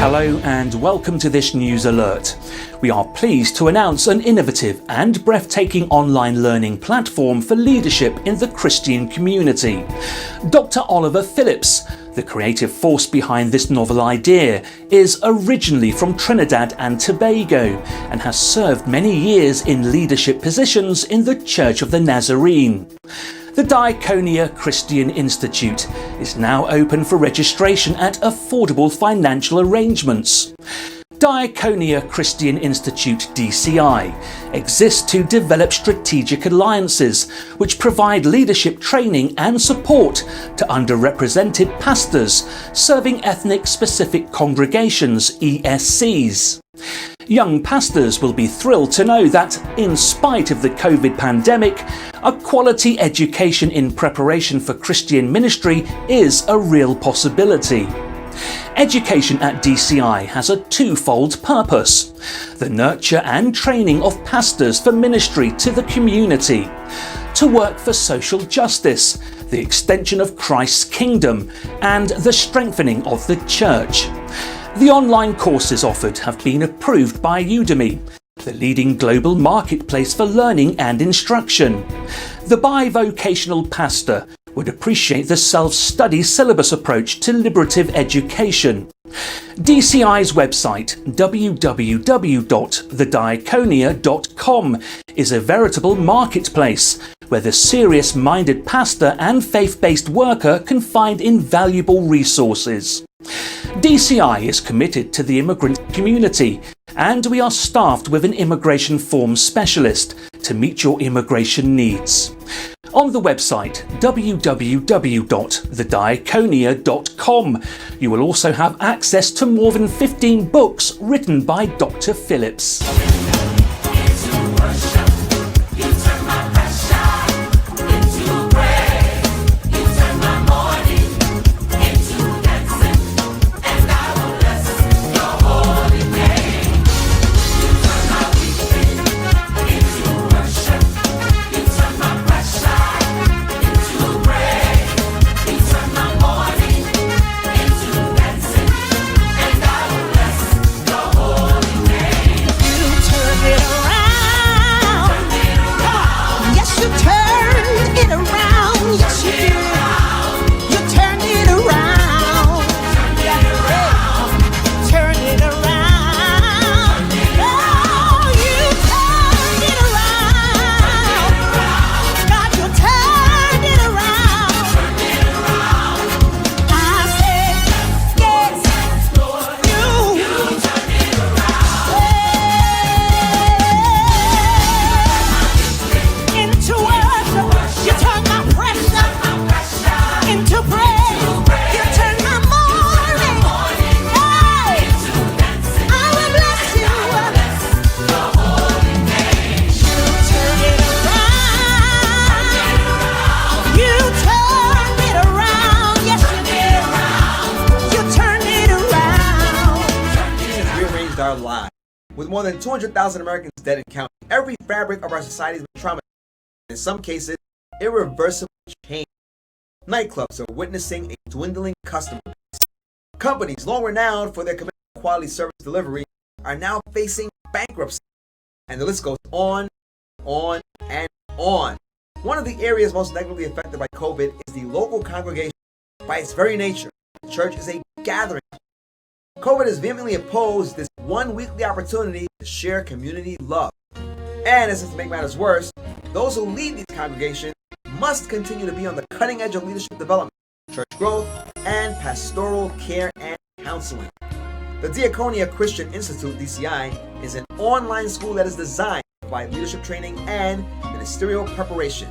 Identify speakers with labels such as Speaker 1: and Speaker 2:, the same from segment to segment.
Speaker 1: Hello and welcome to this news alert. We are pleased to announce an innovative and breathtaking online learning platform for leadership in the Christian community. Dr. Oliver Phillips, the creative force behind this novel idea, is originally from Trinidad and Tobago and has served many years in leadership positions in the Church of the Nazarene. The DIAKONIA Christian Institute is now open for registration at affordable financial arrangements. DIAKONIA Christian Institute (DCI) exists to develop strategic alliances which provide leadership training and support to underrepresented pastors serving ethnic-specific congregations (ESCs). Young pastors will be thrilled to know that, in spite of the COVID pandemic, a quality education in preparation for Christian ministry is a real possibility. Education at DCI has a twofold purpose: the nurture and training of pastors for ministry to the community, to work for social justice, the extension of Christ's kingdom, and the strengthening of the church. The online courses offered have been approved by Udemy, the leading global marketplace for learning and instruction. The bivocational pastor would appreciate the self-study syllabus approach to liberative education. DCI's website, www.thediakonia.com, is a veritable marketplace where the serious-minded pastor and faith-based worker can find invaluable resources. DCI is committed to the immigrant community, and we are staffed with an immigration forms specialist to meet your immigration needs. On the website www.thediakonia.com, you will also have access to more than 15 books written by Dr. Phillips.
Speaker 2: Our lives. With more than 200,000 Americans dead and counting, every fabric of our society has been traumatized, in some cases, irreversibly changed. Nightclubs are witnessing a dwindling customer base. Companies long renowned for their commitment to quality service delivery are now facing bankruptcy. And the list goes on, and on. One of the areas most negatively affected by COVID is the local congregation. By its very nature, the church is a gathering. COVID has vehemently opposed this one weekly opportunity to share community love. And as if to make matters worse, those who lead these congregations must continue to be on the cutting edge of leadership development, church growth, and pastoral care and counseling. The DIAKONIA Christian Institute, DCI, is an online school that is designed to provide leadership training and ministerial preparation.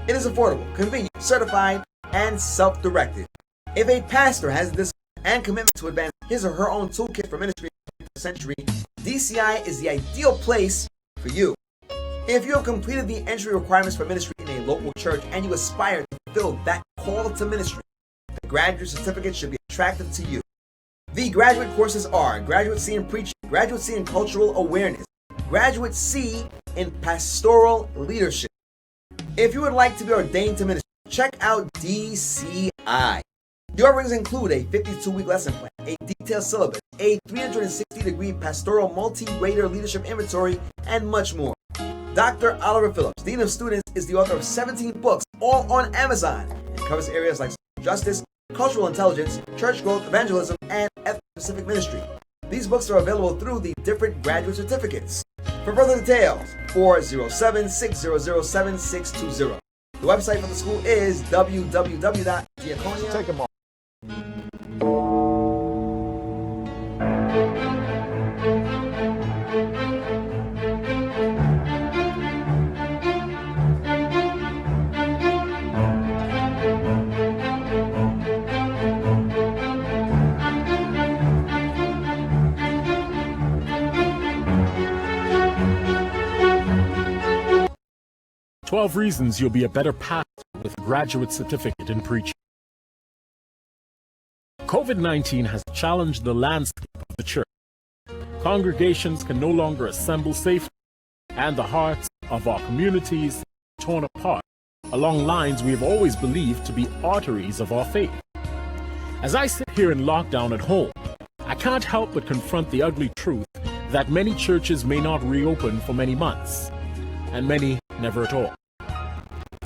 Speaker 2: It is affordable, convenient, certified, and self-directed. If a pastor has this and commitment to advance his or her own toolkit for ministry in the 21st century, DCI is the ideal place for you. If you have completed the entry requirements for ministry in a local church and you aspire to fulfill that call to ministry, the graduate certificate should be attractive to you. The graduate courses are Graduate C in Preaching, Graduate C in Cultural Awareness, Graduate C in Pastoral Leadership. If you would like to be ordained to ministry, check out DCI. The offerings include a 52-week lesson plan, a detailed syllabus, a 360-degree pastoral multi-rater leadership inventory, and much more. Dr. Oliver Phillips, Dean of Students, is the author of 17 books, all on Amazon, and covers areas like justice, cultural intelligence, church growth, evangelism, and ethnic-specific ministry. These books are available through the different graduate certificates. For further details, 407-600-7620. The website for the school is www.diakonia.
Speaker 3: Take them off.
Speaker 4: 12 reasons you'll be a better pastor with a graduate certificate in preaching. COVID-19 has challenged the landscape of the church. Congregations can no longer assemble safely, and the hearts of our communities are torn apart along lines we have always believed to be arteries of our faith. As I sit here in lockdown at home, I can't help but confront the ugly truth that many churches may not reopen for many months, and many never at all.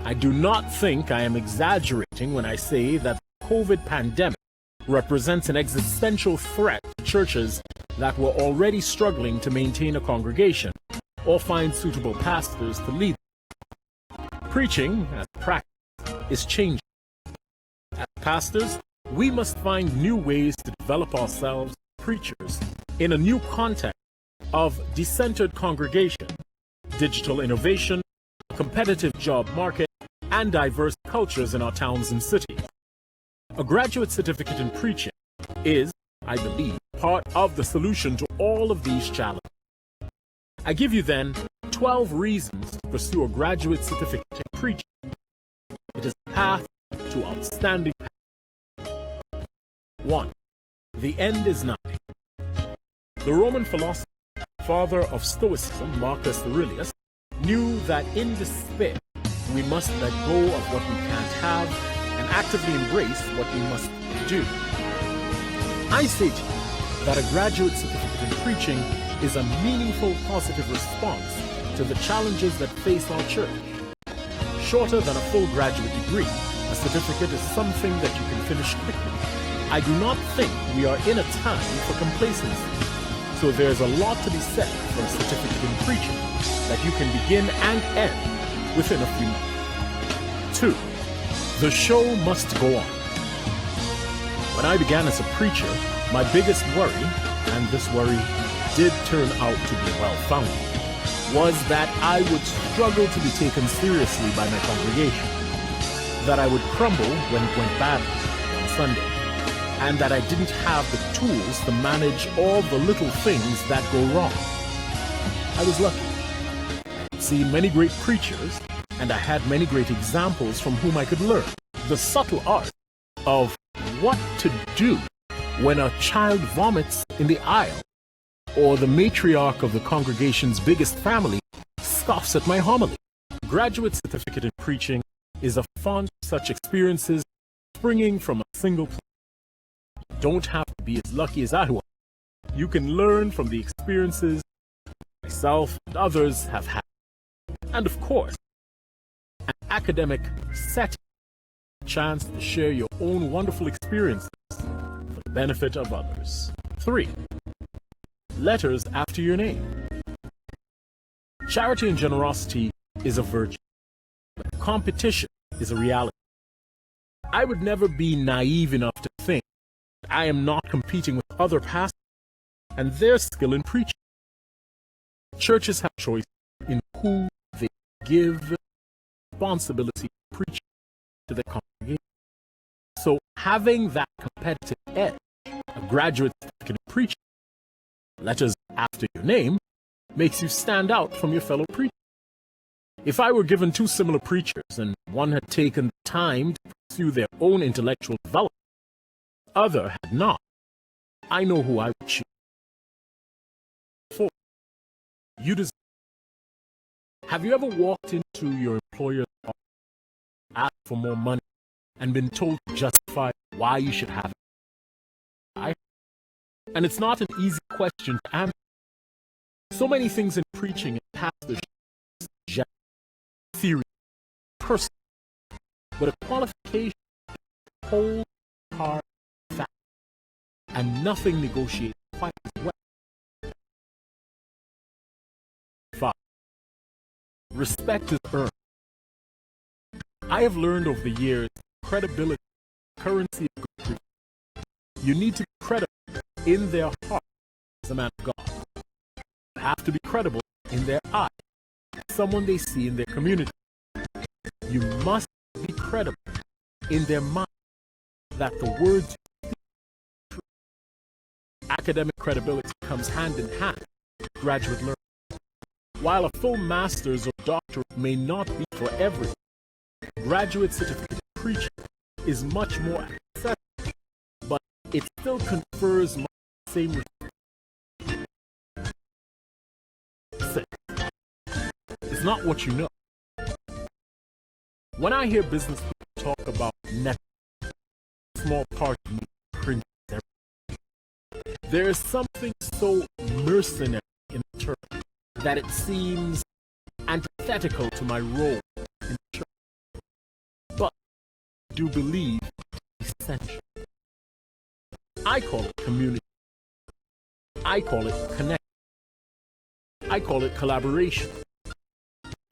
Speaker 4: I do not think I am exaggerating when I say that the COVID pandemic represents an existential threat to churches that were already struggling to maintain a congregation or find suitable pastors to lead them. Preaching, as a practice, is changing. As pastors, we must find new ways to develop ourselves as preachers in a new context of decentered congregation, digital innovation, a competitive job market, and diverse cultures in our towns and cities. A graduate certificate in preaching is, I believe, part of the solution to all of these challenges. I give you then 12 reasons to pursue a graduate certificate in preaching. It is a path to outstanding. 1. The end is nigh. The Roman philosopher, father of Stoicism, Marcus Aurelius, knew that in despair we must let go of what we can't have and actively embrace what we must do. I say to you that a graduate certificate in preaching is a meaningful positive response to the challenges that face our church. Shorter than a full graduate degree, a certificate is something that you can finish quickly. I do not think we are in a time for complacency, so there's a lot to be said for a certificate in preaching that you can begin and end within a few months. 2. The show must go on. When I began as a preacher, my biggest worry, and this worry did turn out to be well-founded, was that I would struggle to be taken seriously by my congregation, that I would crumble when it went badly on Sunday, and that I didn't have the tools to manage all the little things that go wrong. I was lucky. I had seen many great preachers, and I had many great examples from whom I could learn the subtle art of what to do when a child vomits in the aisle, or the matriarch of the congregation's biggest family scoffs at my homily. Graduate certificate in preaching is a font of such experiences springing from a single place. You don't have to be as lucky as I was. You can learn from the experiences myself and others have had. And of course, an academic setting, a chance to share your own wonderful experiences for the benefit of others. 3. Letters after your name. Charity and generosity is a virtue, but competition is a reality. I would never be naive enough to think that I am not competing with other pastors and their skill in preaching. Churches have choice in who they give responsibility to preach to their congregation. So having that competitive edge, a graduate certificate in preaching, letters after your name, makes you stand out from your fellow preachers. If I were given two similar preachers and one had taken the time to pursue their own intellectual development, the other had not, I know who I would choose. 4. You deserve. Have you ever walked into your employer's office, asked for more money, and been told to justify why you should have it. And it's not an easy question to answer. So many things in preaching and pastorship suggest theory, person, but a qualification is cold, hard, fact, and nothing negotiated quite as well. 5. Respect is earned. I have learned over the years credibility, currency of good preaching. You need to be credible in their heart as a man of God. You have to be credible in their eye, someone they see in their community. You must be credible in their mind that the words you speak are true. Academic credibility comes hand in hand with graduate learning. While a full master's or doctorate may not be for everyone, graduate certificate in preaching is much more accessible, but it still confers much the same respect. 6. It's not what you know. When I hear business people talk about net, small part of me cringes everything. There is something so mercenary in the term that it seems antithetical to my role in the church. But I do believe it's essential. I call it community. I call it connection. I call it collaboration.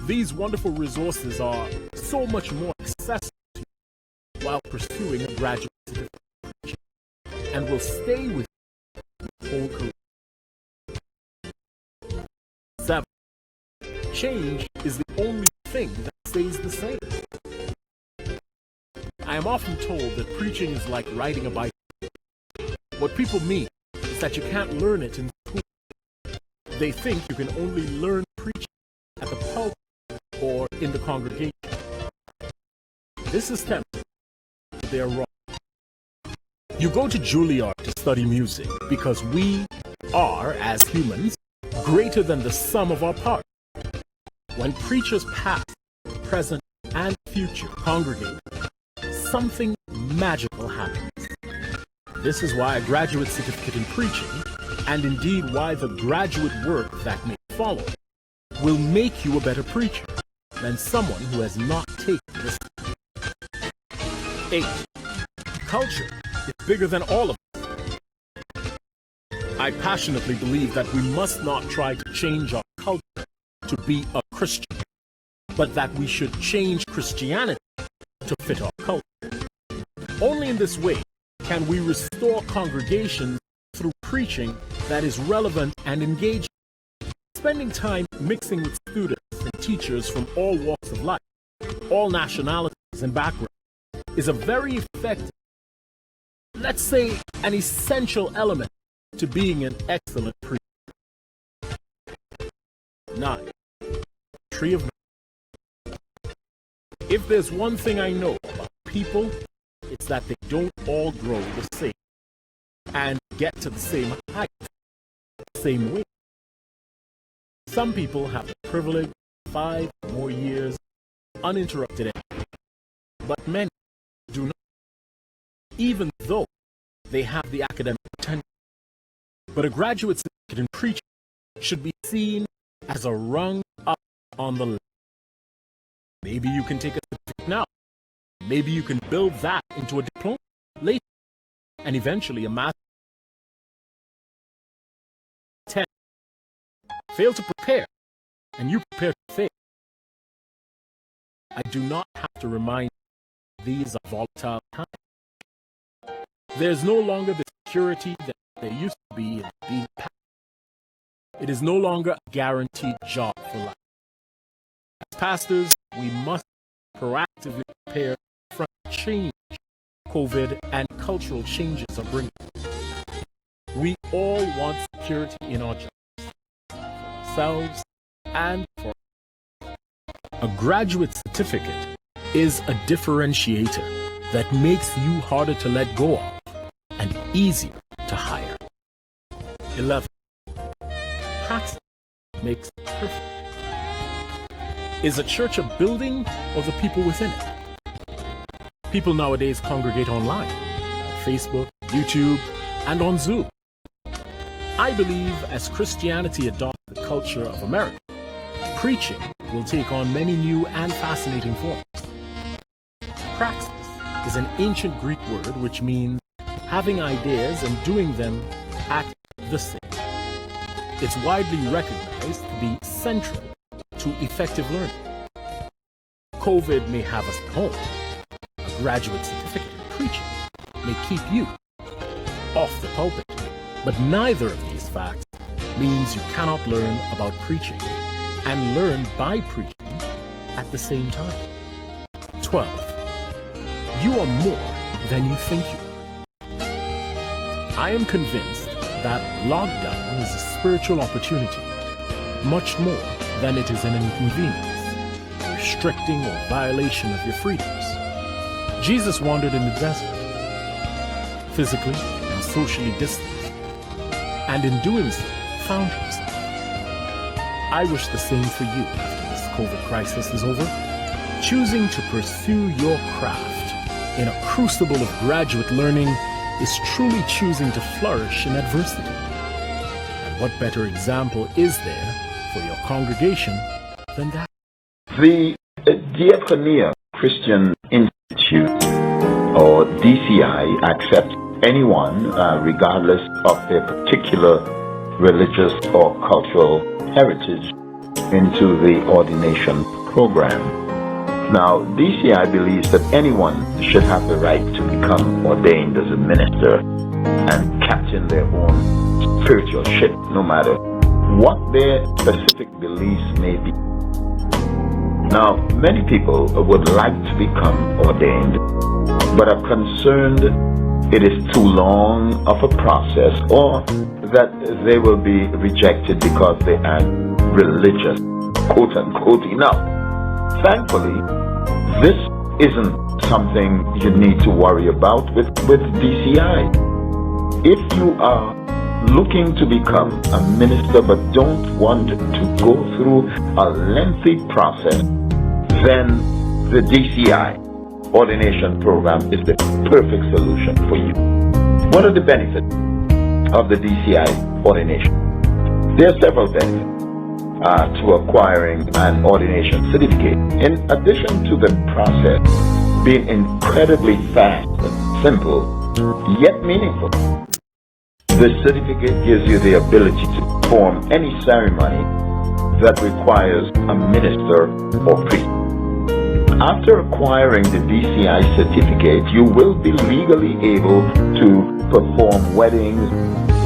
Speaker 4: These wonderful resources are so much more accessible to you while pursuing a graduate certificate and will stay with you your whole career. 7. Change is the only thing that stays the same. I am often told that preaching is like riding a bike. What people mean is that you can't learn it in school. They think you can only learn preaching at the pulpit or in the congregation. This is tempting, but they are wrong. You go to Juilliard to study music because we are, as humans, greater than the sum of our parts. When preachers past, present, and future congregate, something magical happens. This is why a graduate certificate in preaching, and indeed why the graduate work that may follow, will make you a better preacher than someone who has not taken this. 8. Culture is bigger than all of us. I passionately believe that we must not try to change our culture to be a Christian, but that we should change Christianity to fit our culture. Only in this way can we restore congregations through preaching that is relevant and engaging. Spending time mixing with students and teachers from all walks of life, all nationalities and backgrounds, is a very effective, let's say, an essential element to being an excellent preacher. 9. Tree of knowledge. If there's one thing I know about people, it's that they don't all grow the same and get to the same height, the same way. Some people have the privilege of 5 more years uninterrupted education, but many do not, even though they have the academic potential. But a graduate certificate in preaching should be seen as a rung up on the ladder. Maybe you can take a certificate now. Maybe you can build that into a diploma later, and eventually a master's. 10. Fail to prepare, and you prepare to fail. I do not have to remind you these are volatile times. There's no longer the security that there used to be in being pastor. It is no longer a guaranteed job for life. As pastors, we must proactively prepare for change COVID and cultural changes are bringing. We all want security in our jobs, for ourselves and for a graduate certificate is a differentiator that makes you harder to let go of and easier to hire. 11. Practice makes perfect. Is a church a building or the people within it? People nowadays congregate online. Facebook, YouTube, and on Zoom. I believe as Christianity adopts the culture of America, preaching will take on many new and fascinating forms. Praxis is an ancient Greek word which means having ideas and doing them at the same. It's widely recognized to be central to effective learning. COVID may have us at home. A graduate certificate in preaching may keep you off the pulpit. But neither of these facts means you cannot learn about preaching and learn by preaching at the same time. 12. You are more than you think you are. I am convinced that lockdown is a spiritual opportunity, much more than it is an inconvenience, restricting or violation of your freedoms. Jesus wandered in the desert, physically and socially distant, and in doing so, found himself. I wish the same for you after this COVID crisis is over. Choosing to pursue your craft in a crucible of graduate learning is truly choosing to flourish in adversity. And what better example is there for your congregation than that?
Speaker 3: The DIAKONIA Christian Institute, or DCI, accepts anyone, regardless of their particular religious or cultural heritage, into the ordination program. Now, DCI believes that anyone should have the right to become ordained as a minister and captain their own spiritual ship, no matter what their specific beliefs may be. Now, many people would like to become ordained, but are concerned it is too long of a process, or that they will be rejected because they aren't religious, quote unquote, enough. Thankfully, this isn't something you need to worry about with DCI. If you are looking to become a minister but don't want to go through a lengthy process, then the DCI ordination program is the perfect solution for you. What are the benefits of the DCI ordination? There are several benefits to acquiring an ordination certificate. In addition to the process being incredibly fast and simple, yet meaningful, the certificate gives you the ability to perform any ceremony that requires a minister or priest. After acquiring the DCI certificate, you will be legally able to perform weddings,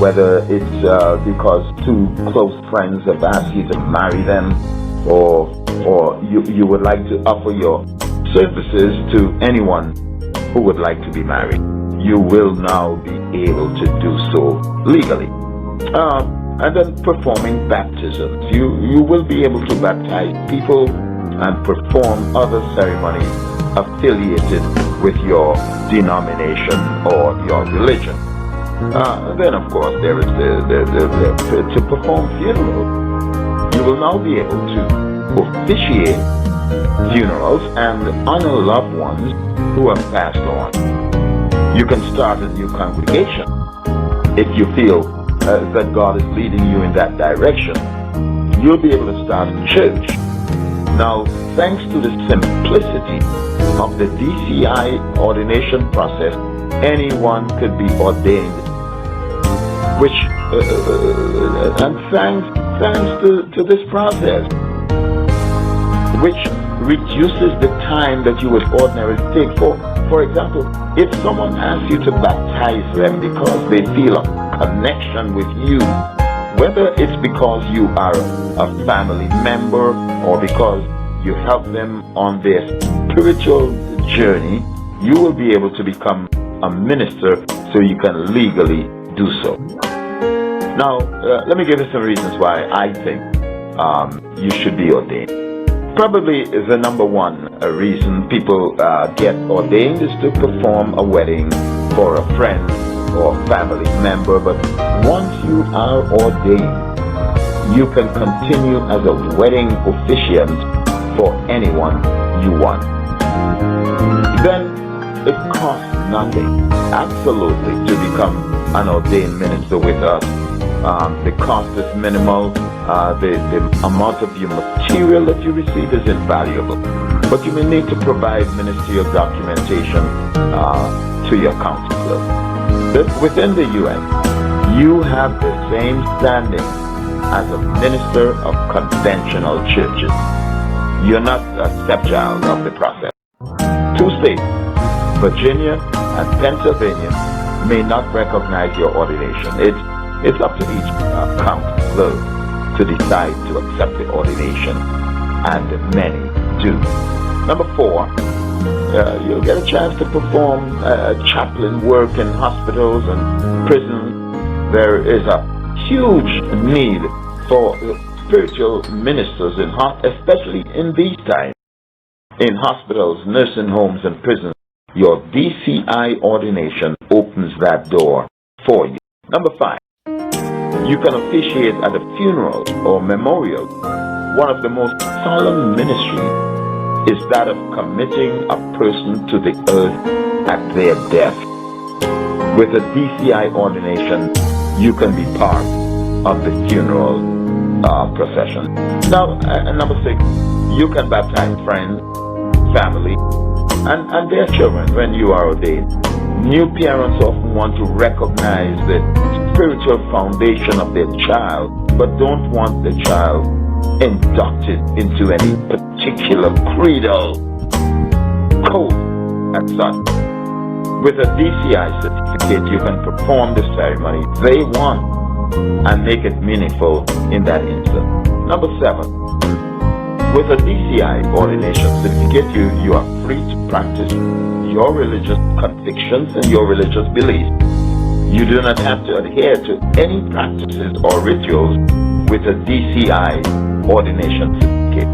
Speaker 3: whether it's because two close friends have asked you to marry them, or you would like to offer your services to anyone who would like to be married. You will now be able to do so legally. And then performing baptisms. You will be able to baptize people and perform other ceremonies affiliated with your denomination or your religion. Then, of course, there is to perform funerals. You will now be able to officiate funerals and honor loved ones who have passed on. You can start a new congregation if you feel that God is leading you in that direction. You'll be able to start a church. Now, thanks to the simplicity of the DCI ordination process, anyone could be ordained, which, and thanks to this process, which reduces the time that you would ordinarily take. For example, if someone asks you to baptize them because they feel a connection with you, whether it's because you are a family member or because you help them on their spiritual journey, you will be able to become a minister so you can legally do so. Now, let me give you some reasons why I think you should be ordained. Probably the number one reason people get ordained is to perform a wedding for a friend or family member. But once you are ordained, you can continue as a wedding officiant for anyone you want. Then it costs nothing, absolutely, to become an ordained minister with us. The cost is minimal. The amount of your material that you receive is invaluable. But you may need to provide ministerial documentation to your counselor. Within the U.S., you have the same standing as a minister of conventional churches. You're not a stepchild of the process. Two states, Virginia and Pennsylvania, may not recognize your ordination. It's up to each counselor to decide to accept the ordination, and many do. Number 4, you'll get a chance to perform chaplain work in hospitals and prisons. There is a huge need for spiritual ministers, especially in these times. In hospitals, nursing homes, and prisons, your DCI ordination opens that door for you. Number 5, you can officiate at a funeral or memorial. One of the most solemn ministries is that of committing a person to the earth at their death. With a DCI ordination, you can be part of the funeral procession. Now, number 6, you can baptize friends, family, and their children when you are ordained. New parents often want to recognize the spiritual foundation of their child, but don't want the child inducted into any particular creedal code and such. With a DCI certificate, you can perform the ceremony they want and make it meaningful in that instant. Number 7, with a DCI ordination certificate, you are free to practice your religious convictions and your religious beliefs. You do not have to adhere to any practices or rituals with a DCI ordination certificate.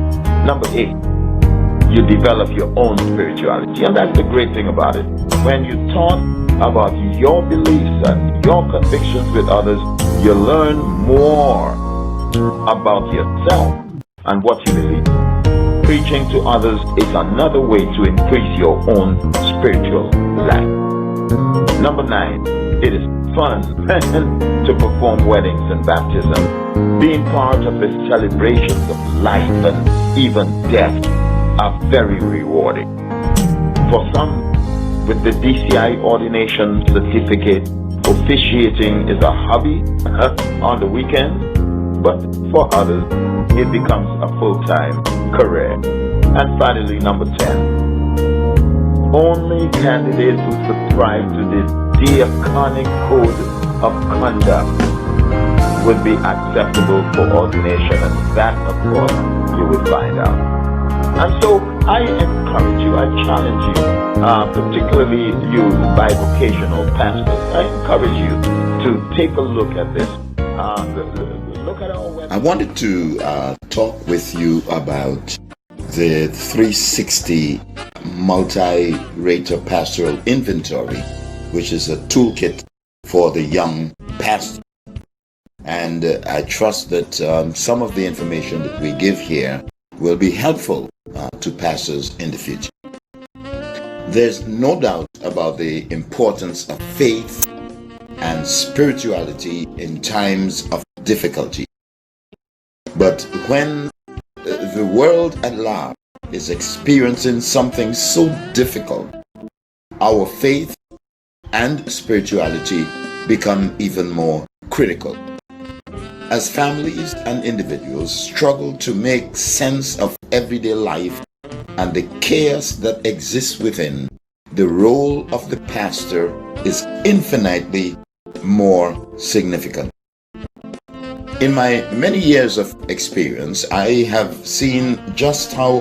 Speaker 3: Number 8, you develop your own spirituality, and that's the great thing about it. When you talk about your beliefs and your convictions with others, you learn more about yourself and what you believe. Preaching to others is another way to increase your own spiritual life. Number 9, it is fun to perform weddings and baptism. Being part of the celebrations of life and even death are very rewarding. For some, with the DCI ordination certificate, officiating is a hobby on the weekend, but for others, it becomes a full-time career. And finally, number 10, only candidates who subscribe to the diaconic code of conduct will be acceptable for ordination, and that, of course, you will find out. And so I encourage you, I challenge you, particularly you bivocational pastors, I encourage you to take a look at this. Look at our website.
Speaker 5: I wanted to talk with you about the 360 multi-rater pastoral inventory, which is a toolkit for the young pastor. And I trust that some of the information that we give here will be helpful to pastors in the future. There's no doubt about the importance of faith and spirituality in times of difficulty. But when the world at large is experiencing something so difficult, our faith and spirituality become even more critical. As families and individuals struggle to make sense of everyday life and the chaos that exists within, the role of the pastor is infinitely more significant. In my many years of experience, I have seen just how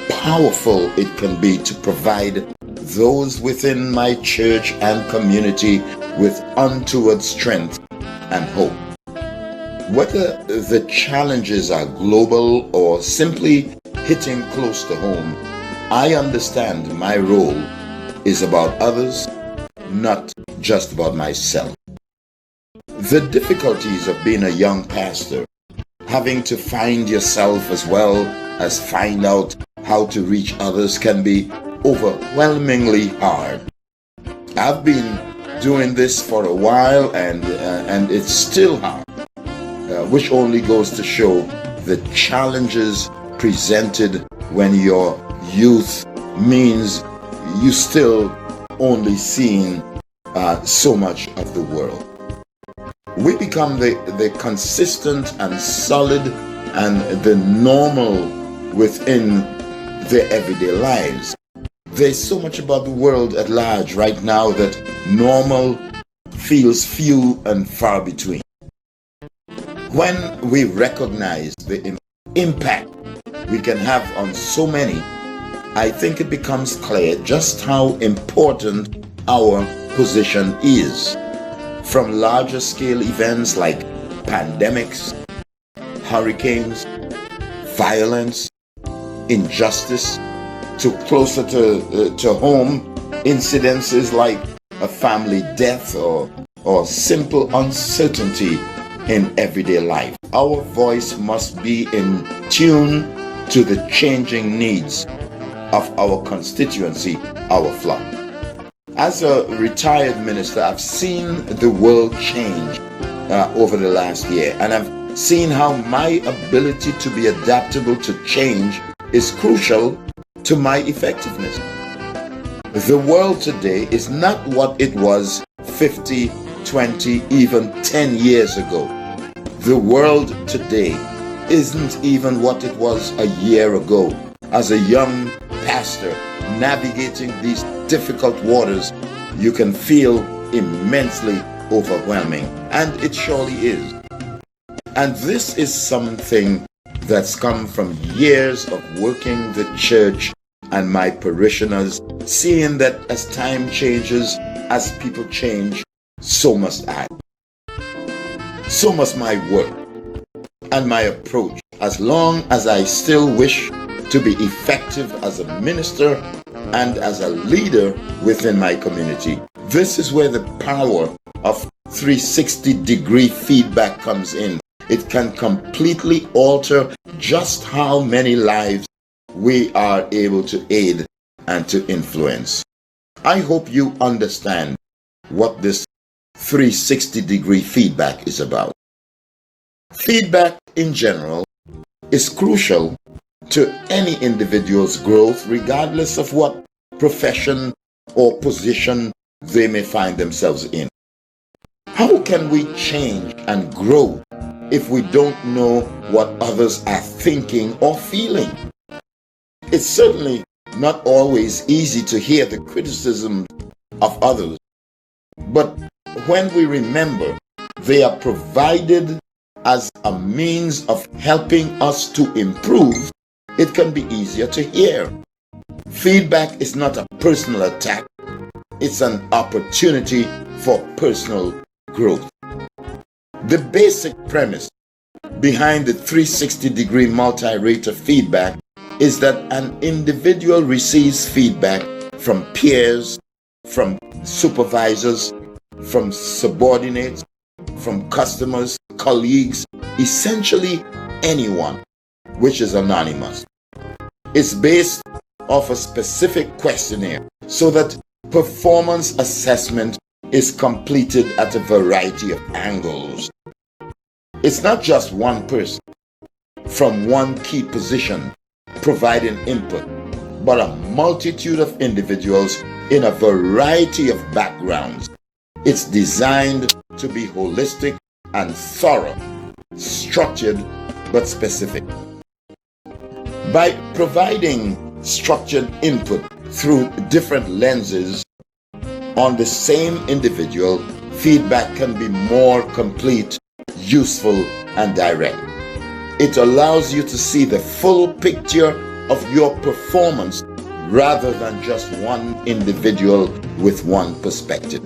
Speaker 5: powerful it can be to provide those within my church and community with untoward strength and hope. Whether the challenges are global or simply hitting close to home, I understand my role is about others, not just about myself. The difficulties of being a young pastor, having to find yourself as well as find out how to reach others, can be overwhelmingly hard. I've been doing this for a while, and it's still hard, which only goes to show the challenges presented when your youth means you still only seeing so much of the world. We become the consistent and solid and the normal within their everyday lives. There's so much about the world at large right now that normal feels few and far between. When we recognize the impact we can have on so many, I think it becomes clear just how important our position is. From larger scale events like pandemics, hurricanes, violence, injustice, to closer to home incidences like a family death or simple uncertainty in everyday life. Our voice must be in tune to the changing needs of our constituency, our flock. As a retired minister, I've seen the world change over the last year, and I've seen how my ability to be adaptable to change is crucial to my effectiveness. The world today is not what it was 50, 20, even 10 years ago. The world today isn't even what it was a year ago. As a young pastor navigating these difficult waters, you can feel immensely overwhelming, and it surely is. And this is something that's come from years of working the church and my parishioners, seeing that as time changes, as people change, so must I. So must my work and my approach, as long as I still wish to be effective as a minister and as a leader within my community. This is where the power of 360-degree feedback comes in. It can completely alter just how many lives we are able to aid and to influence. I hope you understand what this 360-degree feedback is about. Feedback in general is crucial to any individual's growth, regardless of what profession or position they may find themselves in. How can we change and grow if we don't know what others are thinking or feeling? It's certainly not always easy to hear the criticism of others, but when we remember they are provided as a means of helping us to improve, it can be easier to hear. Feedback is not a personal attack, it's an opportunity for personal growth. The basic premise behind the 360-degree multi-rate of feedback is that an individual receives feedback from peers, from supervisors, from subordinates, from customers, colleagues, essentially anyone, which is anonymous. It's based off a specific questionnaire so that performance assessment is completed at a variety of angles. It's not just one person from one key position providing input, but a multitude of individuals in a variety of backgrounds. It's designed to be holistic and thorough, structured but specific. By providing structured input through different lenses on the same individual, feedback can be more complete, useful, and direct. It allows you to see the full picture of your performance rather than just one individual with one perspective.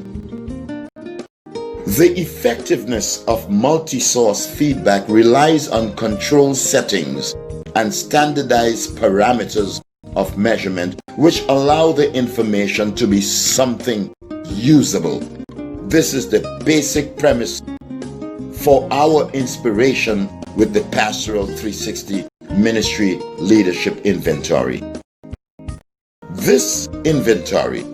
Speaker 5: The effectiveness of multi-source feedback relies on control settings and standardized parameters of measurement which allow the information to be something usable. This is the basic premise for our inspiration with the Pastoral 360 Ministry Leadership Inventory. This inventory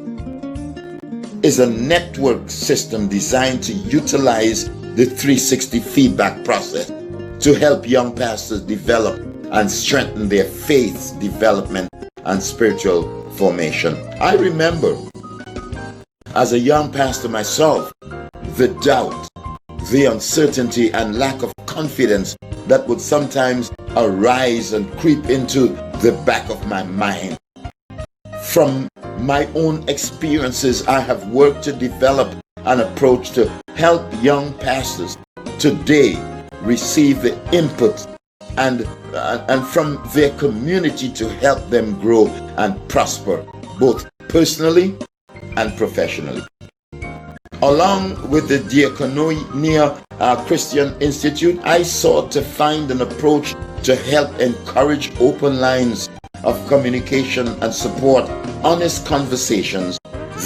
Speaker 5: is a network system designed to utilize the 360 feedback process to help young pastors develop and strengthen their faith development and spiritual formation. I remember as a young pastor myself, the doubt, the uncertainty and lack of confidence that would sometimes arise and creep into the back of my mind. From my own experiences, I have worked to develop an approach to help young pastors today receive the input and from their community to help them grow and prosper, both personally and professionally. Along with the DIAKONIA Christian Institute, I sought to find an approach to help encourage open lines of communication and support honest conversations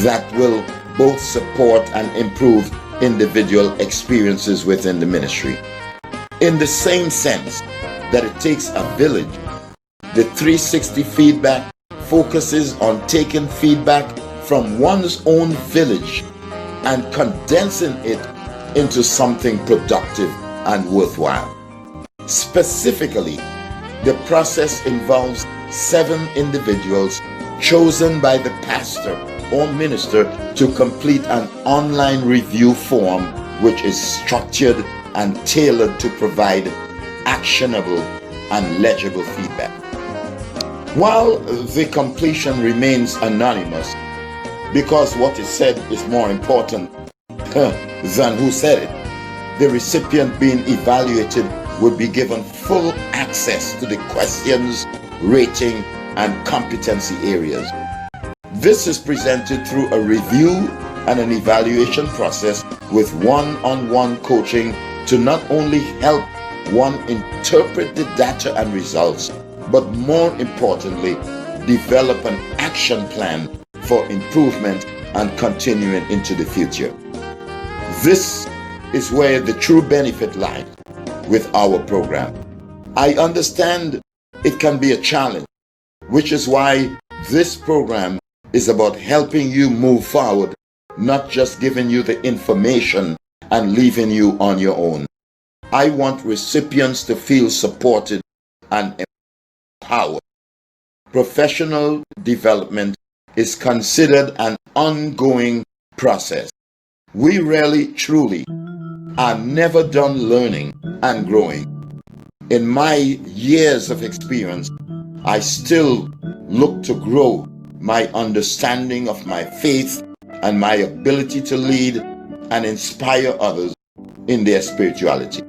Speaker 5: that will both support and improve individual experiences within the ministry. In the same sense that it takes a village, the 360 feedback focuses on taking feedback from one's own village and condensing it into something productive and worthwhile. Specifically, the process involves 7 individuals chosen by the pastor or minister to complete an online review form which is structured and tailored to provide actionable and legible feedback. While the completion remains anonymous, because what is said is more important than who said it, the recipient being evaluated would be given full access to the questions, rating, and competency areas. This is presented through a review and an evaluation process with one-on-one coaching to not only help one interpret the data and results, but more importantly, develop an action plan for improvement and continuing into the future. This is where the true benefit lies with our program. I understand it can be a challenge, which is why this program is about helping you move forward, not just giving you the information and leaving you on your own. I want recipients to feel supported and empowered. Professional development is considered an ongoing process. We really, truly are never done learning and growing. In my years of experience, I still look to grow my understanding of my faith and my ability to lead and inspire others in their spirituality.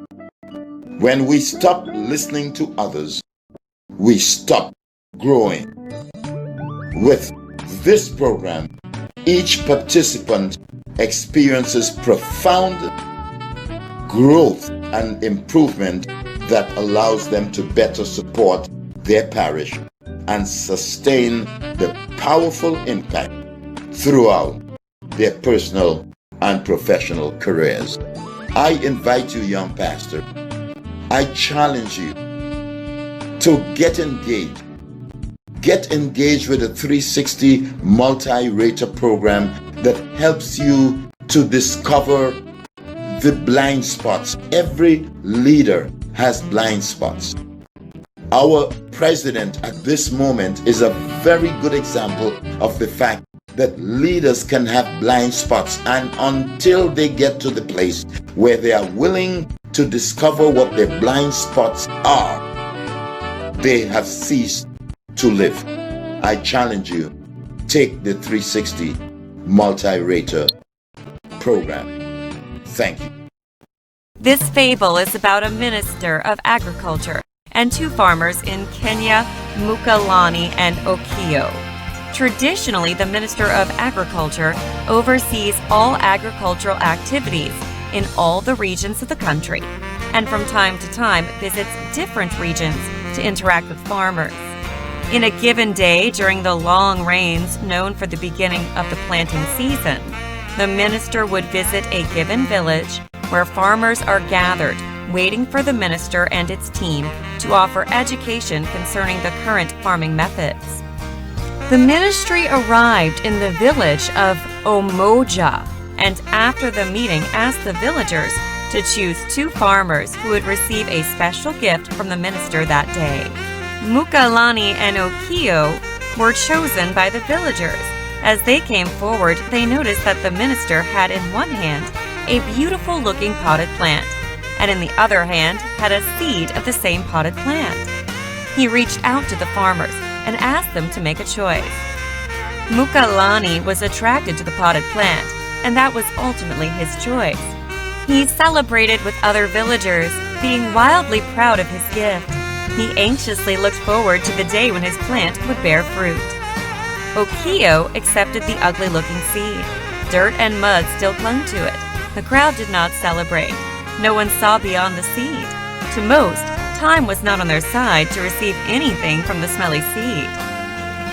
Speaker 5: When we stop listening to others, we stop growing. With this program, each participant experiences profound growth and improvement that allows them to better support their parish and sustain the powerful impact throughout their personal and professional careers. I invite you, young pastor, I challenge you to get engaged. Get engaged with a 360 multi-rater program that helps you to discover the blind spots. Every leader has blind spots. Our president at this moment is a very good example of the fact that leaders can have blind spots, and until they get to the place where they are willing to discover what their blind spots are, they have ceased to live. I challenge you, take the 360 multi-rater program. Thank you.
Speaker 6: This fable is about a minister of agriculture and 2 farmers in Kenya, Mukalani and Okio. Traditionally, the Minister of Agriculture oversees all agricultural activities in all the regions of the country, and from time to time visits different regions to interact with farmers. In a given day during the long rains known for the beginning of the planting season, the minister would visit a given village where farmers are gathered, waiting for the minister and its team to offer education concerning the current farming methods. The ministry arrived in the village of Umoja, and after the meeting asked the villagers to choose 2 farmers who would receive a special gift from the minister that day. Mukalani and Okio were chosen by the villagers. As they came forward, they noticed that the minister had in one hand a beautiful-looking potted plant, and in the other hand had a seed of the same potted plant. He reached out to the farmers and asked them to make a choice. Mukalani was attracted to the potted plant, and that was ultimately his choice. He celebrated with other villagers, being wildly proud of his gift. He anxiously looked forward to the day when his plant would bear fruit. Okio accepted the ugly-looking seed. Dirt and mud still clung to it. The crowd did not celebrate. No one saw beyond the seed. To most, time was not on their side to receive anything from the smelly seed.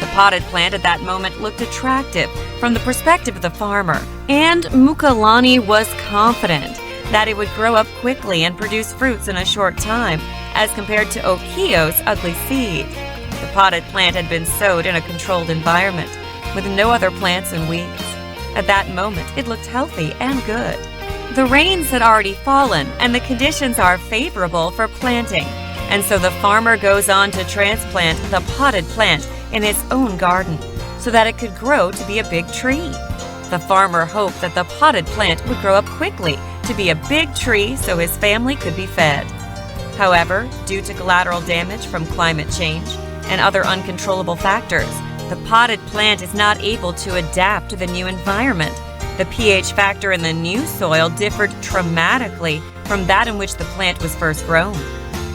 Speaker 6: The potted plant at that moment looked attractive from the perspective of the farmer, and Mukalani was confident that it would grow up quickly and produce fruits in a short time, as compared to Okio's ugly seed. The potted plant had been sowed in a controlled environment, with no other plants and weeds. At that moment, it looked healthy and good. The rains had already fallen, and the conditions are favorable for planting, and so the farmer goes on to transplant the potted plant in his own garden, so that it could grow to be a big tree. The farmer hoped that the potted plant would grow up quickly to be a big tree so his family could be fed. However, due to collateral damage from climate change and other uncontrollable factors, the potted plant is not able to adapt to the new environment. The pH factor in the new soil differed dramatically from that in which the plant was first grown.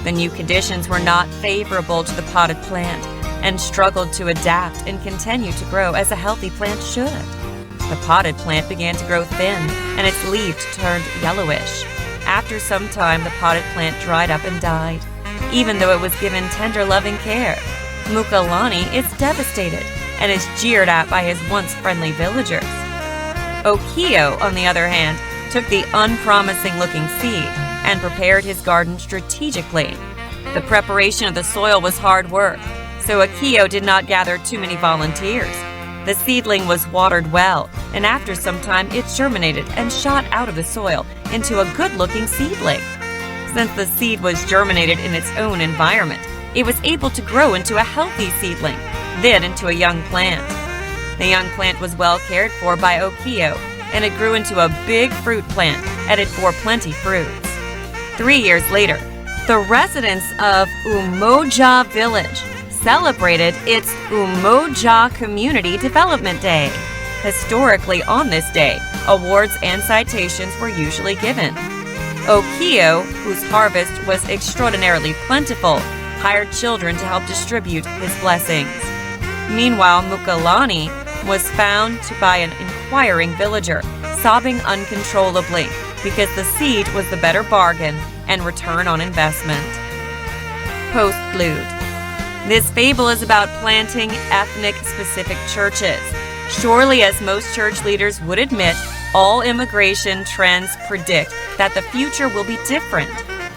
Speaker 6: The new conditions were not favorable to the potted plant and struggled to adapt and continue to grow as a healthy plant should. The potted plant began to grow thin, and its leaves turned yellowish. After some time, the potted plant dried up and died, even though it was given tender loving care. Mukalani is devastated and is jeered at by his once friendly villagers. Okio, on the other hand, took the unpromising-looking seed and prepared his garden strategically. The preparation of the soil was hard work, so Okio did not gather too many volunteers. The seedling was watered well, and after some time it germinated and shot out of the soil into a good-looking seedling. Since the seed was germinated in its own environment, it was able to grow into a healthy seedling, then into a young plant. The young plant was well cared for by Okio, and it grew into a big fruit plant, and it bore plenty fruits. 3 years later, the residents of Umoja Village celebrated its Umoja Community Development Day. Historically, on this day, awards and citations were usually given. Okio, whose harvest was extraordinarily plentiful, hired children to help distribute his blessings. Meanwhile, Mukalani was found by an inquiring villager, sobbing uncontrollably because the seed was the better bargain and return on investment. Postlude. This fable is about planting ethnic-specific churches. Surely, as most church leaders would admit, all immigration trends predict that the future will be different.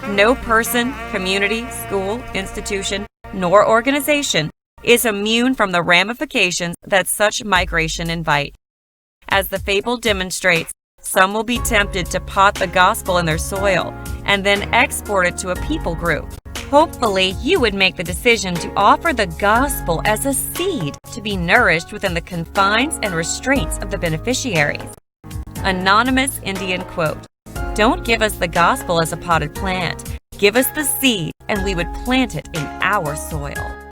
Speaker 6: No person, community, school, institution, nor organization is immune from the ramifications that such migration invite. As the fable demonstrates, some will be tempted to pot the gospel in their soil and then export it to a people group. Hopefully, you would make the decision to offer the gospel as a seed to be nourished within the confines and restraints of the beneficiaries. Anonymous Indian quote: "Don't give us the gospel as a potted plant. Give us the seed, and we would plant it in our soil."